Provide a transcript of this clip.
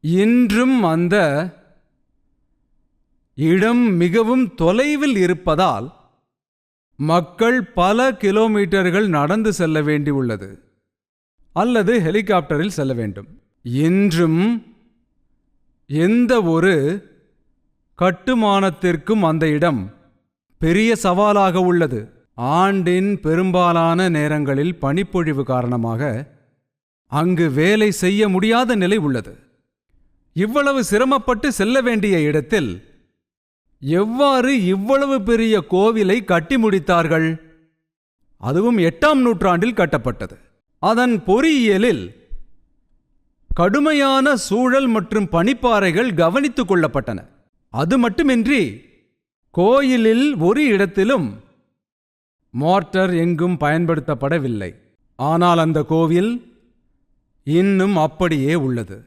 இன்றும் அந்த இடம் மிகவும் தொலைவில் இருப்பதால் மக்கள் பல கிலோமீட்டர்கள் நடந்து செல்ல வேண்டியுள்ளது அல்லது ஹெலிகாப்டரில் செல்ல வேண்டும். இன்றும் எந்த ஒரு கட்டுமானத்திற்கும் அந்த இடம் பெரிய சவாலாக உள்ளது. ஆண்டின் பெரும்பாலான நேரங்களில் பனிப்பொழிவு காரணமாக அங்கு வேலை செய்ய முடியாத நிலை உள்ளது. இவ்வளவு சிரமப்பட்டு செல்ல வேண்டிய இடத்தில் எவ்வாறு இவ்வளவு பெரிய கோவிலை கட்டி முடித்தார்கள்? அதுவும் 8ஆம் நூற்றாண்டில் கட்டப்பட்டது. அதன் பொறியியலில் கடுமையான சூழல் மற்றும் பனிப்பாறைகள் கவனித்துக் கொள்ளப்பட்டன. அது மட்டுமின்றி கோயிலில் ஒரு இடத்திலும் மார்ட்டர் எங்கும் பயன்படுத்தப்படவில்லை. ஆனால் அந்த கோவில் இன்னும் அப்படியே உள்ளது.